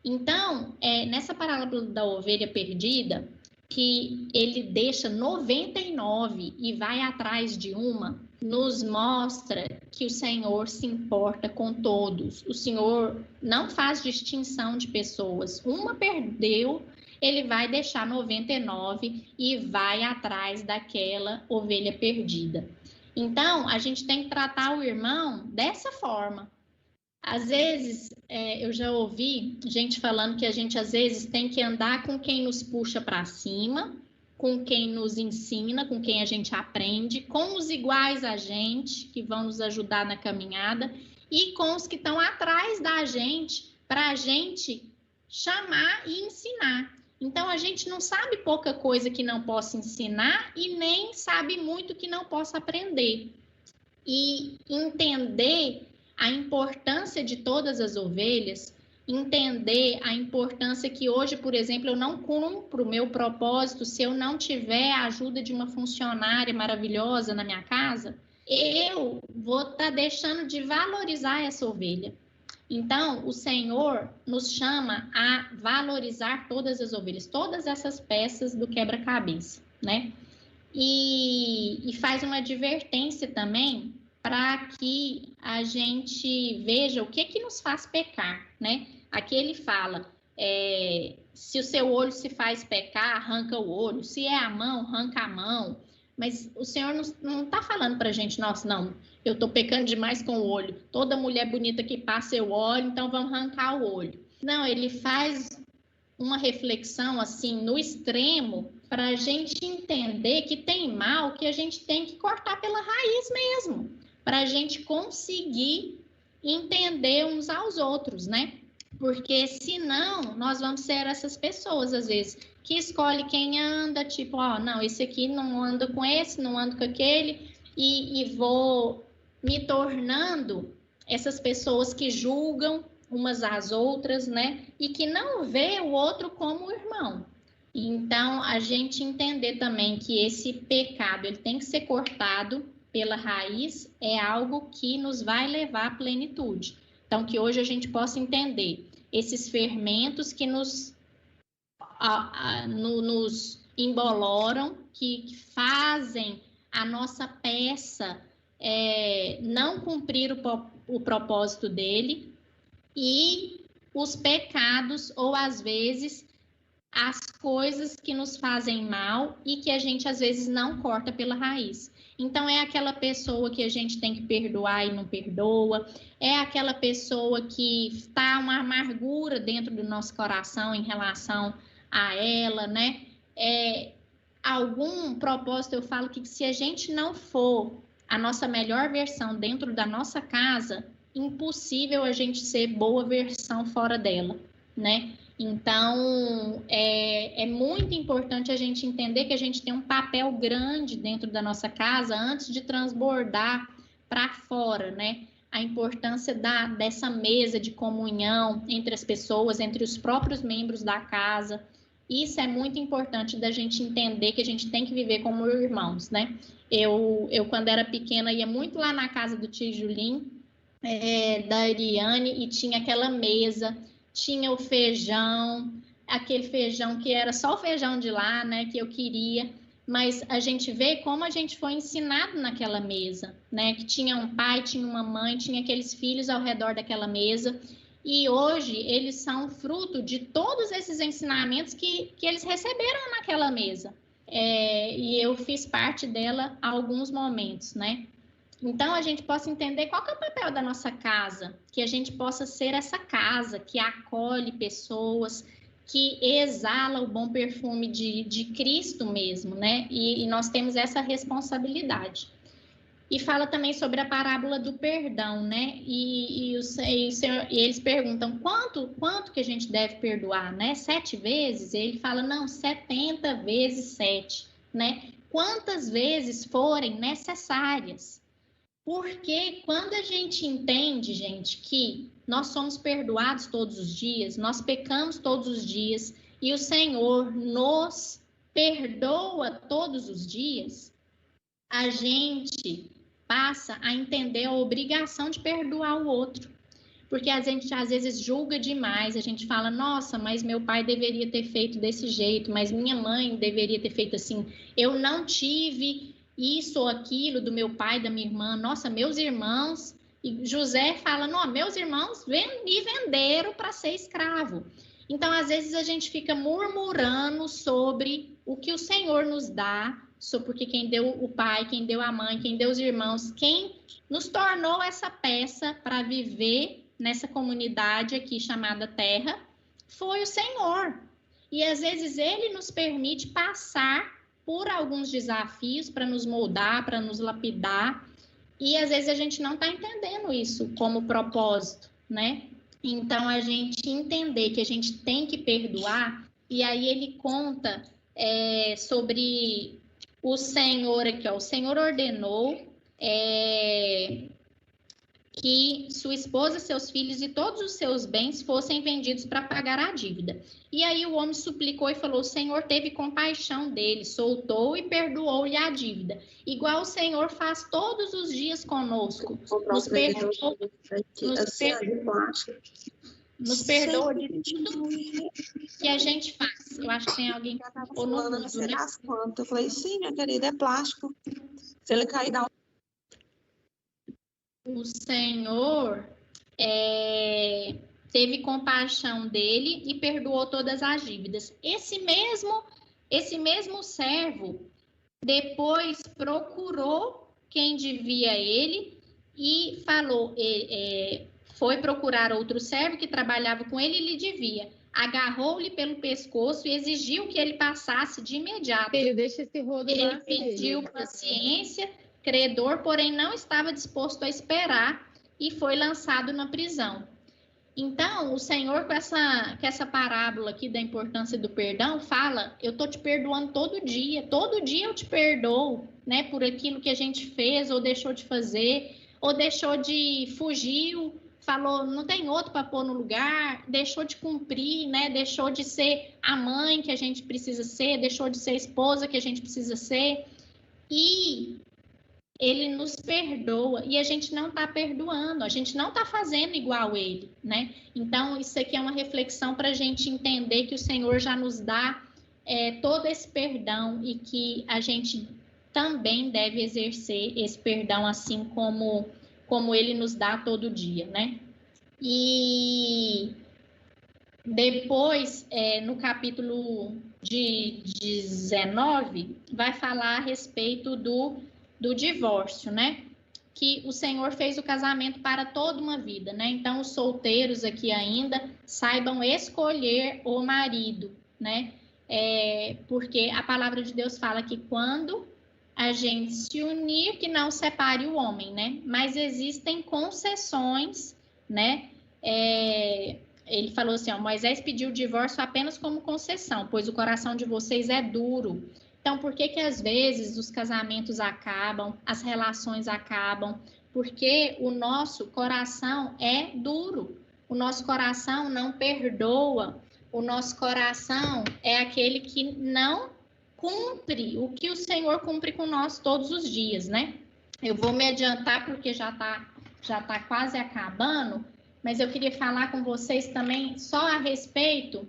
Então, nessa parábola da ovelha perdida, que ele deixa 99 e vai atrás de uma, nos mostra que o Senhor se importa com todos. O Senhor não faz distinção de pessoas. Uma perdeu, ele vai deixar 99 e vai atrás daquela ovelha perdida. Então, a gente tem que tratar o irmão dessa forma. Às vezes, eu já ouvi gente falando que a gente, às vezes, tem que andar com quem nos puxa para cima, com quem nos ensina, com quem a gente aprende, com os iguais a gente, que vão nos ajudar na caminhada, e com os que estão atrás da gente, para a gente chamar e ensinar. Então, a gente não sabe pouca coisa que não possa ensinar e nem sabe muito que não possa aprender. E entender a importância de todas as ovelhas, entender a importância que hoje, por exemplo, eu não cumpro o meu propósito se eu não tiver a ajuda de uma funcionária maravilhosa na minha casa, eu vou estar deixando de valorizar essa ovelha. Então, o Senhor nos chama a valorizar todas as ovelhas, todas essas peças do quebra-cabeça, né? E faz uma advertência também para que a gente veja o que nos faz pecar, né? Aqui ele fala, se o seu olho se faz pecar, arranca o olho, se é a mão, arranca a mão. Mas o Senhor não está falando para a gente, nossa, não, eu estou pecando demais com o olho, toda mulher bonita que passa eu olho, então vamos arrancar o olho. Não, ele faz uma reflexão assim, no extremo, para a gente entender que tem mal que a gente tem que cortar pela raiz mesmo, para a gente conseguir entender uns aos outros, né? Porque senão nós vamos ser essas pessoas, às vezes, que escolhe quem anda, tipo, não, esse aqui não anda com esse, não anda com aquele, e vou me tornando essas pessoas que julgam umas às outras, né? E que não vê o outro como irmão. Então, a gente entender também que esse pecado, ele tem que ser cortado pela raiz, é algo que nos vai levar à plenitude. Então, que hoje a gente possa entender esses fermentos que nos emboloram, que fazem a nossa peça não cumprir o propósito dele, e os pecados, ou às vezes as coisas que nos fazem mal e que a gente às vezes não corta pela raiz. Então é aquela pessoa que a gente tem que perdoar e não perdoa, é aquela pessoa que está uma amargura dentro do nosso coração em relação a ela, né? Algum propósito, eu falo que se a gente não for a nossa melhor versão dentro da nossa casa, impossível a gente ser boa versão fora dela, né? Então, é muito importante a gente entender que a gente tem um papel grande dentro da nossa casa antes de transbordar para fora, né? A importância dessa mesa de comunhão entre as pessoas, entre os próprios membros da casa. Isso é muito importante da gente entender que a gente tem que viver como irmãos, né? Eu quando era pequena, ia muito lá na casa do tio Julinho, da Ariane, e tinha aquela mesa, tinha o feijão, aquele feijão que era só o feijão de lá, né, que eu queria, mas a gente vê como a gente foi ensinado naquela mesa, né, que tinha um pai, tinha uma mãe, tinha aqueles filhos ao redor daquela mesa, e hoje eles são fruto de todos esses ensinamentos que eles receberam naquela mesa, e eu fiz parte dela há alguns momentos, né. Então, a gente possa entender qual que é o papel da nossa casa, que a gente possa ser essa casa que acolhe pessoas, que exala o bom perfume de Cristo mesmo, né? E nós temos essa responsabilidade. E fala também sobre a parábola do perdão, né? E eles perguntam quanto que a gente deve perdoar, né? 7 vezes? Ele fala, não, 70 vezes 7, né? Quantas vezes forem necessárias. Porque quando a gente entende, gente, que nós somos perdoados todos os dias, nós pecamos todos os dias e o Senhor nos perdoa todos os dias, a gente passa a entender a obrigação de perdoar o outro. porque a gente às vezes julga demais, a gente fala, nossa, mas meu pai deveria ter feito desse jeito, mas minha mãe deveria ter feito assim, eu não tive isso ou aquilo do meu pai, da minha irmã, nossa, meus irmãos, e José fala, não, meus irmãos me venderam para ser escravo. Então, às vezes a gente fica murmurando sobre o que o Senhor nos dá, porque quem deu o pai, quem deu a mãe, quem deu os irmãos, quem nos tornou essa peça para viver nessa comunidade aqui chamada Terra, foi o Senhor. E às vezes Ele nos permite passar por alguns desafios para nos moldar, para nos lapidar, e às vezes a gente não está entendendo isso como propósito, né? Então, a gente entender que a gente tem que perdoar, e aí ele conta sobre o Senhor aqui, ó, o Senhor ordenou que sua esposa, seus filhos e todos os seus bens fossem vendidos para pagar a dívida. E aí o homem suplicou e falou, o Senhor teve compaixão dele, soltou e perdoou-lhe a dívida. Igual o Senhor faz todos os dias conosco. Nos perdoa de tudo que a gente faz. Eu acho que tem alguém que está falando, né? Eu falei, sim, minha querida, é plástico. Se ele cair, dá o Senhor teve compaixão dele e perdoou todas as dívidas. Esse mesmo servo depois procurou quem devia ele e falou, foi procurar outro servo que trabalhava com ele e lhe devia. Agarrou-lhe pelo pescoço e exigiu que ele passasse de imediato. Filho, deixa esse rodo ele lá, pediu paciência, credor, porém não estava disposto a esperar e foi lançado na prisão. Então, o Senhor, com essa parábola aqui da importância do perdão, fala, eu estou te perdoando todo dia eu te perdoo, né, por aquilo que a gente fez ou deixou de fazer, ou deixou de fugir, falou, não tem outro para pôr no lugar, deixou de cumprir, né, deixou de ser a mãe que a gente precisa ser, deixou de ser a esposa que a gente precisa ser, e ele nos perdoa e a gente não está perdoando, a gente não está fazendo igual ele, né? Então, isso aqui é uma reflexão para a gente entender que o Senhor já nos dá todo esse perdão e que a gente também deve exercer esse perdão assim como ele nos dá todo dia, né? E depois, no capítulo de 19, vai falar a respeito do divórcio, né? Que o Senhor fez o casamento para toda uma vida, né? Então, os solteiros aqui ainda saibam escolher o marido, né? Porque a palavra de Deus fala que quando a gente se unir, que não separe o homem, né? Mas existem concessões, né? Ele falou assim, ó, Moisés pediu o divórcio apenas como concessão, pois o coração de vocês é duro. Então, por que às vezes os casamentos acabam, as relações acabam? Porque o nosso coração é duro, o nosso coração não perdoa, o nosso coração é aquele que não cumpre o que o Senhor cumpre com nós todos os dias, né? Eu vou me adiantar porque já tá quase acabando, mas eu queria falar com vocês também só a respeito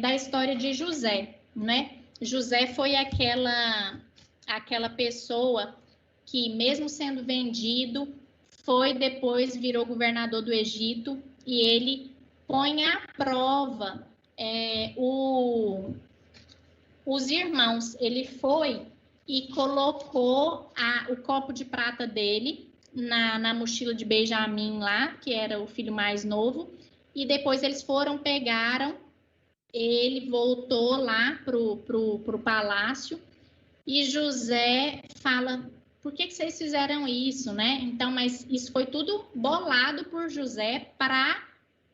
da história de José, né? José foi aquela pessoa que, mesmo sendo vendido, virou governador do Egito, e ele põe à prova os irmãos. Ele foi e colocou o copo de prata dele na mochila de Benjamim lá, que era o filho mais novo, e depois eles pegaram, ele voltou lá pro palácio, e José fala, por que vocês fizeram isso, né? Então, mas isso foi tudo bolado por José para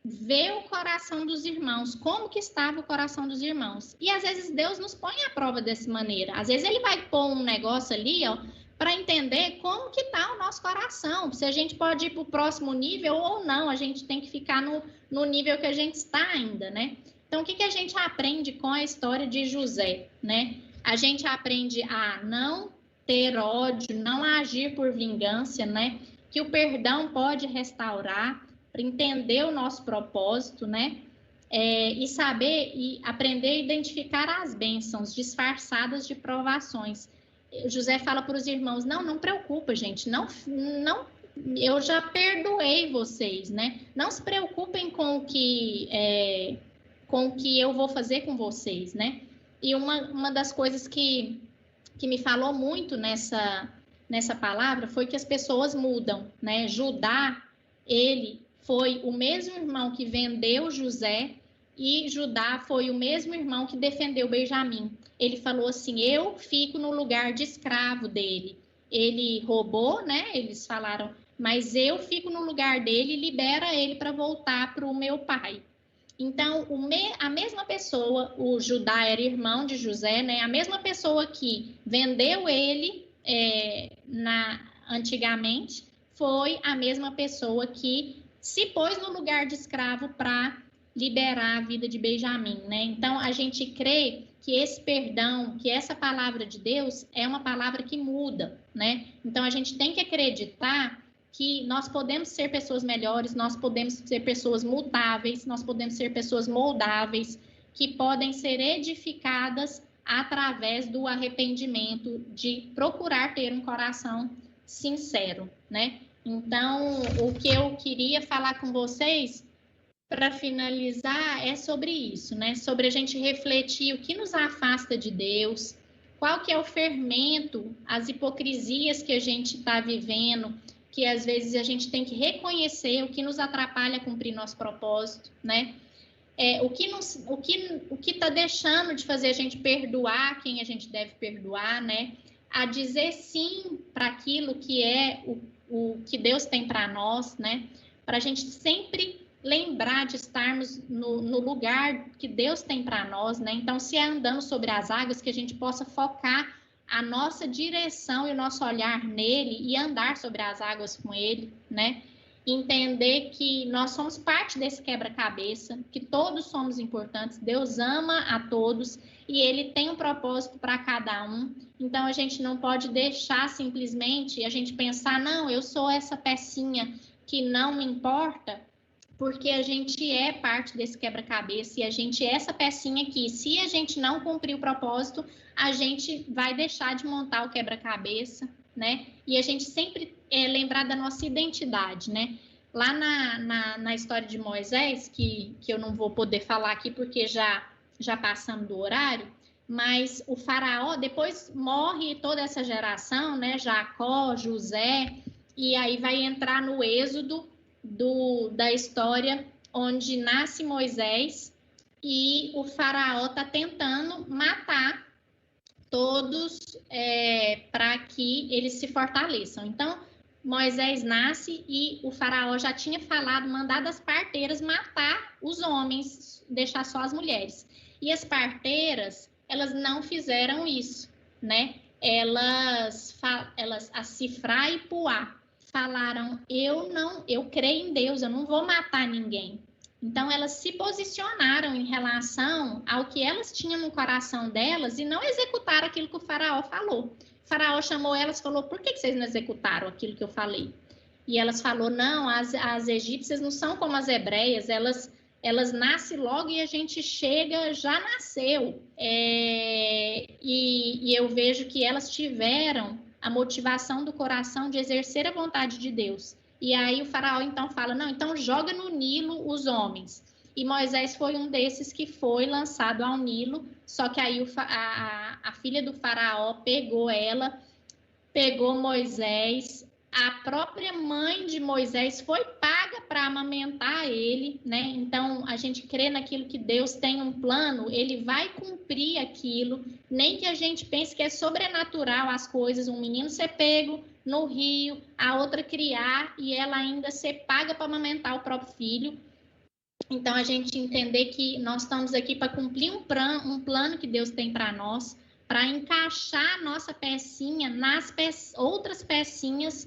ver o coração dos irmãos, como que estava o coração dos irmãos. E às vezes Deus nos põe à prova dessa maneira. Às vezes ele vai pôr um negócio ali, ó, para entender como que está o nosso coração, se a gente pode ir para o próximo nível ou não, a gente tem que ficar no nível que a gente está ainda, né? Então, o que a gente aprende com a história de José, né? A gente aprende a não ter ódio, não agir por vingança, né? Que o perdão pode restaurar, entender o nosso propósito, né? E saber e aprender a identificar as bênçãos disfarçadas de provações. José fala para os irmãos, não preocupa, gente, não, eu já perdoei vocês, né? Não se preocupem com o que eu vou fazer com vocês, né? E uma das coisas que me falou muito nessa palavra foi que as pessoas mudam, né? Judá, ele foi o mesmo irmão que vendeu José, e Judá foi o mesmo irmão que defendeu Benjamim. Ele falou assim, eu fico no lugar de escravo dele. Ele roubou, né? Eles falaram, mas eu fico no lugar dele e libera ele para voltar para o meu pai. Então, a mesma pessoa, o Judá era irmão de José, né? A mesma pessoa que vendeu ele antigamente, foi a mesma pessoa que se pôs no lugar de escravo para liberar a vida de Benjamim, né? Então, a gente crê que esse perdão, que essa palavra de Deus é uma palavra que muda, né? Então, a gente tem que acreditar que nós podemos ser pessoas melhores, nós podemos ser pessoas mutáveis, nós podemos ser pessoas moldáveis, que podem ser edificadas através do arrependimento, de procurar ter um coração sincero, né? Então, o que eu queria falar com vocês, para finalizar, é sobre isso, né? Sobre a gente refletir o que nos afasta de Deus, qual que é o fermento, as hipocrisias que a gente está vivendo, que às vezes a gente tem que reconhecer o que nos atrapalha a cumprir nosso propósito, né? O que está deixando de fazer a gente perdoar quem a gente deve perdoar, né? A dizer sim para aquilo que é o que Deus tem para nós, né? Para a gente sempre lembrar de estarmos no lugar que Deus tem para nós, né? Então, se é andando sobre as águas, que a gente possa focar a nossa direção e o nosso olhar nele e andar sobre as águas com ele, né? Entender que nós somos parte desse quebra-cabeça, que todos somos importantes, Deus ama a todos e ele tem um propósito para cada um. Então, a gente não pode deixar simplesmente a gente pensar, não, eu sou essa pecinha que não me importa, porque a gente é parte desse quebra-cabeça e a gente é essa pecinha que, se a gente não cumprir o propósito, a gente vai deixar de montar o quebra-cabeça, né? E a gente sempre lembrar da nossa identidade, né? Lá na história de Moisés, que eu não vou poder falar aqui porque já passamos do horário, mas o faraó, depois morre toda essa geração, né? Jacó, José, e aí vai entrar no êxodo da história, onde nasce Moisés e o faraó está tentando matar todos para que eles se fortaleçam. Então, Moisés nasce e o faraó já tinha mandado as parteiras matar os homens, deixar só as mulheres. E as parteiras, elas não fizeram isso, né? A Sifrá e Puá falaram, eu creio em Deus, eu não vou matar ninguém. Então, elas se posicionaram em relação ao que elas tinham no coração delas e não executaram aquilo que o faraó falou. O faraó chamou elas e falou, por que vocês não executaram aquilo que eu falei? E elas falaram, não, as egípcias não são como as hebreias, elas nascem logo e a gente chega, já nasceu. E eu vejo que elas tiveram a motivação do coração de exercer a vontade de Deus. E aí o faraó então fala, não, então joga no Nilo os homens. E Moisés foi um desses que foi lançado ao Nilo, só que aí a filha do faraó pegou Moisés, a própria mãe de Moisés foi paga para amamentar ele, né? Então, a gente crê naquilo que Deus tem um plano, ele vai cumprir aquilo, nem que a gente pense que é sobrenatural as coisas, um menino ser pego no rio, a outra criar e ela ainda ser paga para amamentar o próprio filho. Então, a gente entender que nós estamos aqui para cumprir um plano que Deus tem para nós, para encaixar a nossa pecinha nas outras pecinhas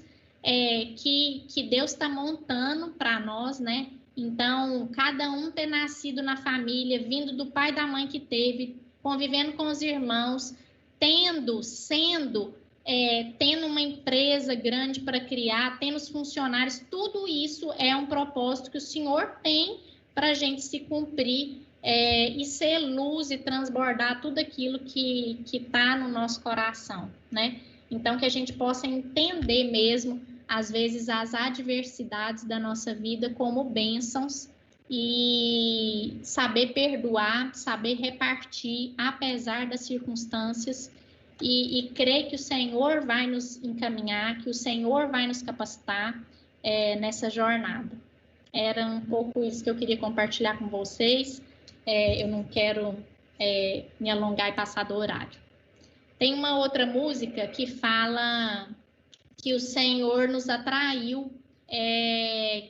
que Deus está montando para nós, né? Então, cada um ter nascido na família, vindo do pai e da mãe que teve, convivendo com os irmãos, sendo tendo uma empresa grande para criar, tendo os funcionários, tudo isso é um propósito que o Senhor tem para a gente se cumprir e ser luz e transbordar tudo aquilo que está no nosso coração, né? Então, que a gente possa entender mesmo, às vezes, as adversidades da nossa vida como bênçãos e saber perdoar, saber repartir, apesar das circunstâncias, e crer que o Senhor vai nos encaminhar, que o Senhor vai nos capacitar nessa jornada. Era um pouco isso que eu queria compartilhar com vocês. Eu não quero me alongar e passar do horário. Tem uma outra música que fala que o Senhor nos atraiu,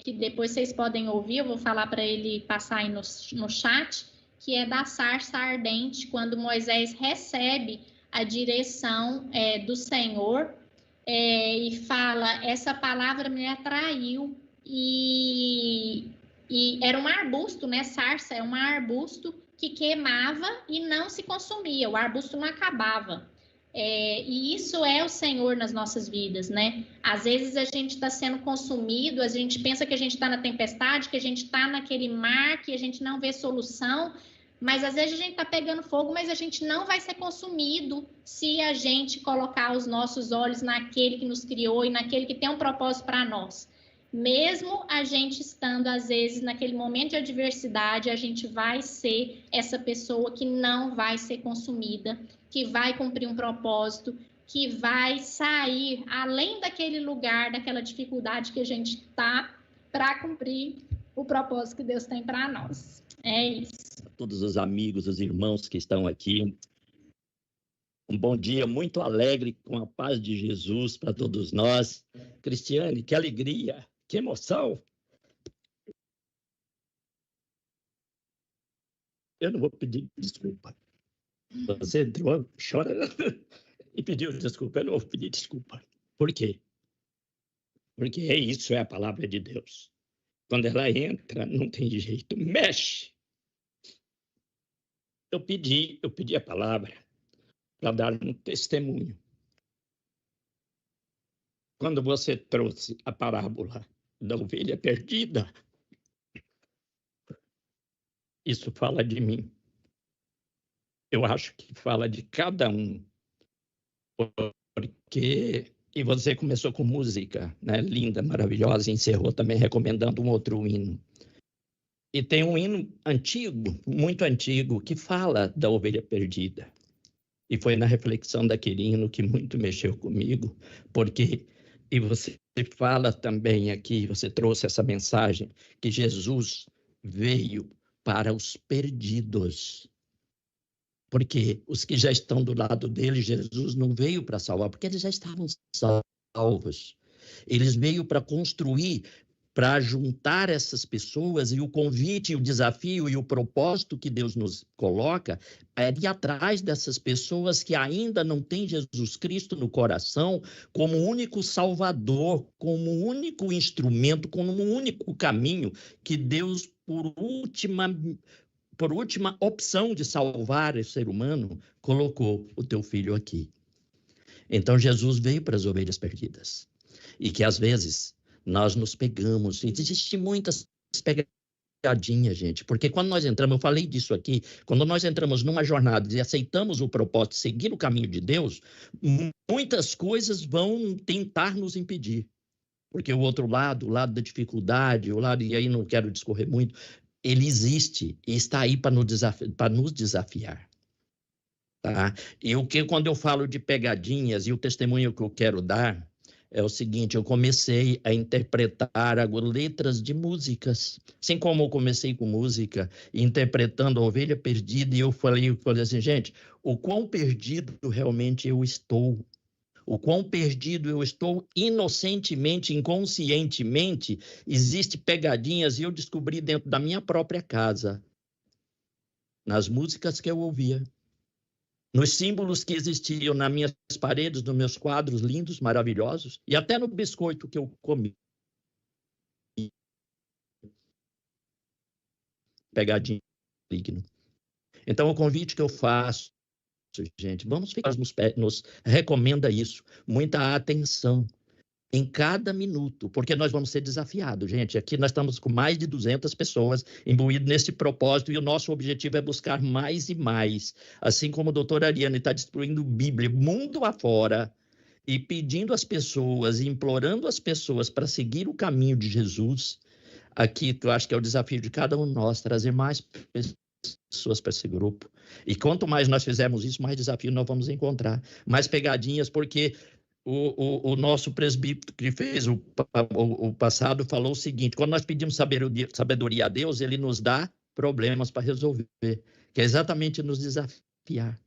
que depois vocês podem ouvir, eu vou falar para ele passar aí no chat, que é da sarça ardente, quando Moisés recebe a direção do Senhor e fala, essa palavra me atraiu, e era um arbusto, né? Sarça é um arbusto que queimava e não se consumia, o arbusto não acabava. E isso é o Senhor nas nossas vidas, né? Às vezes a gente está sendo consumido, a gente pensa que a gente está na tempestade, que a gente está naquele mar, que a gente não vê solução, mas às vezes a gente está pegando fogo, mas a gente não vai ser consumido se a gente colocar os nossos olhos naquele que nos criou e naquele que tem um propósito para nós. Mesmo a gente estando, às vezes, naquele momento de adversidade, a gente vai ser essa pessoa que não vai ser consumida, que vai cumprir um propósito, que vai sair além daquele lugar, daquela dificuldade que a gente está, para cumprir o propósito que Deus tem para nós. É isso. Todos os amigos, os irmãos que estão aqui, um bom dia muito alegre, com a paz de Jesus para todos nós. Cristiane, que alegria, que emoção. Eu não vou pedir desculpa. Você entrou chorando e pediu desculpa. Eu não vou pedir desculpa. Por quê? Porque isso é a palavra de Deus. Quando ela entra, não tem jeito, mexe. Eu pedi a palavra para dar um testemunho. Quando você trouxe a parábola da ovelha perdida, isso fala de mim. Eu acho que fala de cada um. Porque... E você começou com música, né? Linda, maravilhosa, e encerrou também recomendando um outro hino. E tem um hino antigo, muito antigo, que fala da ovelha perdida. E foi na reflexão daquele hino que muito mexeu comigo, porque... E você fala também aqui, você trouxe essa mensagem, que Jesus veio para os perdidos. Porque os que já estão do lado dele, Jesus não veio para salvar, porque eles já estavam salvos. Eles veio para construir, para juntar essas pessoas, e o convite, o desafio e o propósito que Deus nos coloca é de ir atrás dessas pessoas que ainda não têm Jesus Cristo no coração como único salvador, como único instrumento, como único caminho que Deus, por última opção de salvar esse ser humano, colocou o teu filho aqui. Então Jesus veio para as ovelhas perdidas. E que às vezes nós nos pegamos, e existem muitas pegadinhas, gente, porque quando nós entramos, eu falei disso aqui, quando nós entramos numa jornada e aceitamos o propósito de seguir o caminho de Deus, muitas coisas vão tentar nos impedir. Porque o outro lado, o lado da dificuldade, o lado, e aí não quero discorrer muito, ele existe e está aí para nos desafiar. Tá? E quando eu falo de pegadinhas, e o testemunho que eu quero dar é o seguinte: eu comecei a interpretar letras de músicas. Assim como eu comecei com música, interpretando a ovelha perdida, e eu falei assim, gente, o quão perdido realmente eu estou. O quão perdido eu estou inocentemente, inconscientemente, existe pegadinhas, e eu descobri dentro da minha própria casa, nas músicas que eu ouvia, nos símbolos que existiam nas minhas paredes, nos meus quadros lindos, maravilhosos, e até no biscoito que eu comi. Pegadinha maligna. Então, o convite que eu faço gente. Vamos ficar, nos recomenda isso. Muita atenção em cada minuto, porque nós vamos ser desafiados, gente. Aqui nós estamos com mais de 200 pessoas imbuídas nesse propósito e o nosso objetivo é buscar mais e mais. Assim como a doutora Ariane está destruindo Bíblia mundo afora e pedindo às pessoas, implorando as pessoas para seguir o caminho de Jesus, aqui eu acho que é o desafio de cada um de nós, trazer mais pessoas para esse grupo. E quanto mais nós fizermos isso, mais desafio nós vamos encontrar. Mais pegadinhas, porque o nosso presbítero que fez o passado falou o seguinte: quando nós pedimos sabedoria a Deus, ele nos dá problemas para resolver, que é exatamente nos desafiar.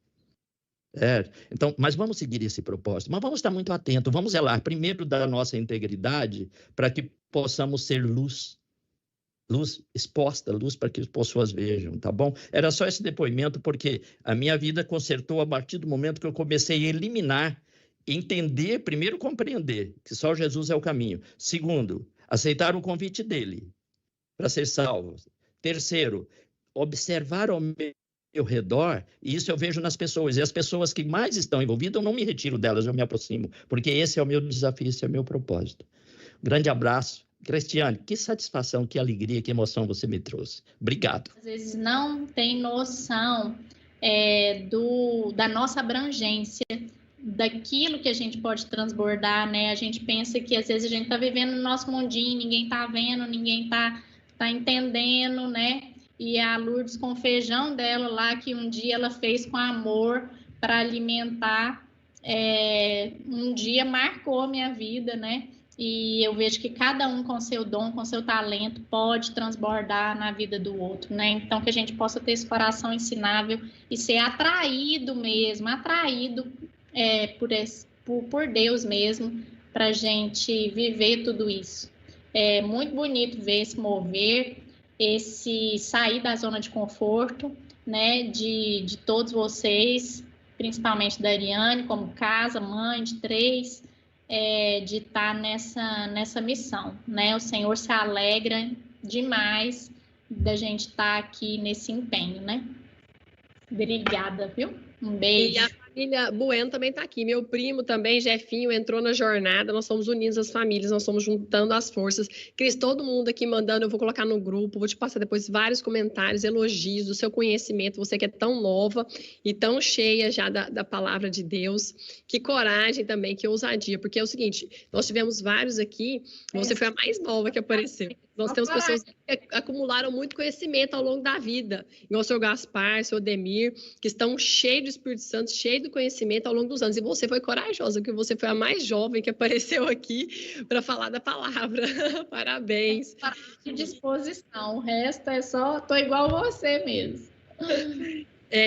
Então, mas vamos seguir esse propósito, mas vamos estar muito atentos, vamos zelar primeiro da nossa integridade para que possamos ser luz exposta, luz para que as pessoas vejam, tá bom? Era só esse depoimento, porque a minha vida consertou a partir do momento que eu comecei a eliminar, entender, primeiro compreender que só Jesus é o caminho. Segundo, aceitar o convite dele para ser salvo. Terceiro, observar ao meu redor, e isso eu vejo nas pessoas, e as pessoas que mais estão envolvidas, eu não me retiro delas, eu me aproximo, porque esse é o meu desafio, esse é o meu propósito. Grande abraço. Cristiane, que satisfação, que alegria, que emoção você me trouxe. Obrigado. Às vezes não tem noção da nossa abrangência, daquilo que a gente pode transbordar, né? A gente pensa que às vezes a gente está vivendo no nosso mundinho, ninguém está vendo, ninguém está entendendo, né? E a Lourdes com o feijão dela lá, que um dia ela fez com amor para alimentar, um dia marcou a minha vida, né? E eu vejo que cada um com seu dom, com seu talento, pode transbordar na vida do outro, né? Então, que a gente possa ter esse coração ensinável e ser atraído mesmo, por Deus mesmo, para a gente viver tudo isso. É muito bonito ver esse mover, esse sair da zona de conforto, né, de todos vocês, principalmente da Ariane, como casa, mãe de 3, de estar nessa missão, né? O Senhor se alegra demais da gente estar aqui nesse empenho, né? Obrigada, viu? Um beijo. E a família Bueno também está aqui. Meu primo também, Jefinho, entrou na jornada. Nós somos unidos as famílias, nós somos juntando as forças. Cris, todo mundo aqui mandando, eu vou colocar no grupo, vou te passar depois vários comentários, elogios do seu conhecimento. Você que é tão nova e tão cheia já da palavra de Deus. Que coragem também, que ousadia. Porque é o seguinte, nós tivemos vários aqui, você foi a mais nova que apareceu. Nós temos pessoas que acumularam muito conhecimento ao longo da vida, igual o seu Gaspar, o seu Demir, que estão cheios do Espírito Santo, cheios do conhecimento ao longo dos anos. E você foi corajosa, porque você foi a mais jovem que apareceu aqui para falar da palavra. Parabéns. De disposição, o resto é só, tô igual você mesmo.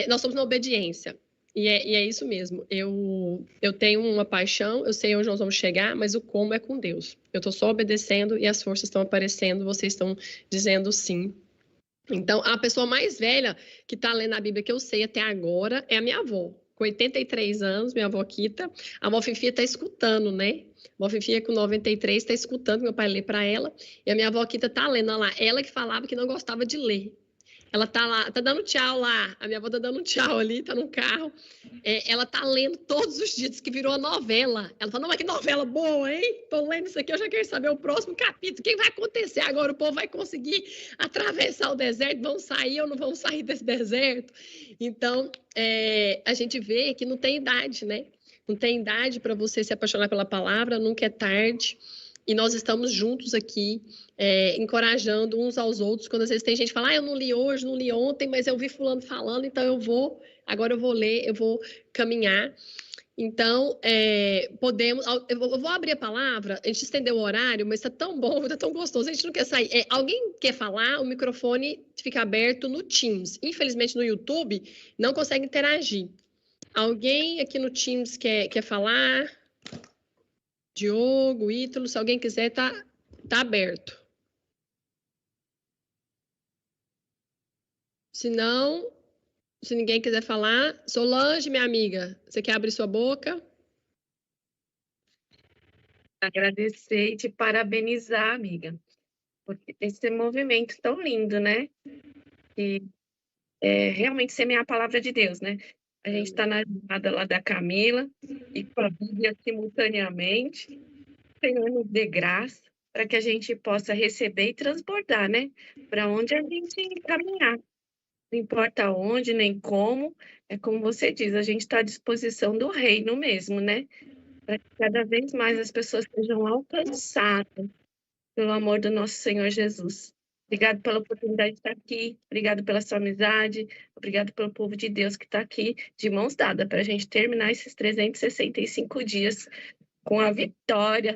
Nós somos na obediência. E é isso mesmo. Eu tenho uma paixão, eu sei onde nós vamos chegar, mas o como é com Deus. Eu estou só obedecendo e as forças estão aparecendo, vocês estão dizendo sim. Então, a pessoa mais velha que está lendo a Bíblia que eu sei até agora é a minha avó. Com 83 anos, minha avó Quita. A avó Fifi está escutando, né? A avó Fifi com 93 está escutando, meu pai lê para ela. E a minha avó Quita está lendo, olha lá. Ela que falava que não gostava de ler. Ela tá lá, tá dando tchau lá. A minha avó tá dando tchau ali, tá no carro. Ela tá lendo todos os dias, que virou a novela. Ela fala, não, mas que novela boa, hein? Tô lendo isso aqui, eu já quero saber o próximo capítulo. O que vai acontecer agora? O povo vai conseguir atravessar o deserto? Vão sair ou não vão sair desse deserto? Então, a gente vê que não tem idade, né? Não tem idade para você se apaixonar pela palavra, nunca é tarde. E nós estamos juntos aqui, encorajando uns aos outros. Quando às vezes tem gente que fala, eu não li hoje, não li ontem, mas eu vi fulano falando, então agora eu vou ler, eu vou caminhar. Então, eu vou abrir a palavra, a gente estendeu o horário, mas está tão bom, está tão gostoso, a gente não quer sair. Alguém quer falar, o microfone fica aberto no Teams. Infelizmente, no YouTube, não consegue interagir. Alguém aqui no Teams quer falar? Diogo, Ítalo, se alguém quiser, tá aberto. Se não, se ninguém quiser falar, Solange, minha amiga, você quer abrir sua boca? Agradecer e te parabenizar, amiga, por esse movimento tão lindo, né? E realmente semear a palavra de Deus, né? A gente está na jornada lá da Camila e com a Bíblia simultaneamente. Senhor, nos dê graça para que a gente possa receber e transbordar, né? Para onde a gente caminhar. Não importa onde, nem como. É como você diz, a gente está à disposição do reino mesmo, né? Para que cada vez mais as pessoas sejam alcançadas pelo amor do nosso Senhor Jesus. Obrigado pela oportunidade de estar aqui, obrigado pela sua amizade, obrigado pelo povo de Deus que está aqui de mãos dadas para a gente terminar esses 365 dias com a vitória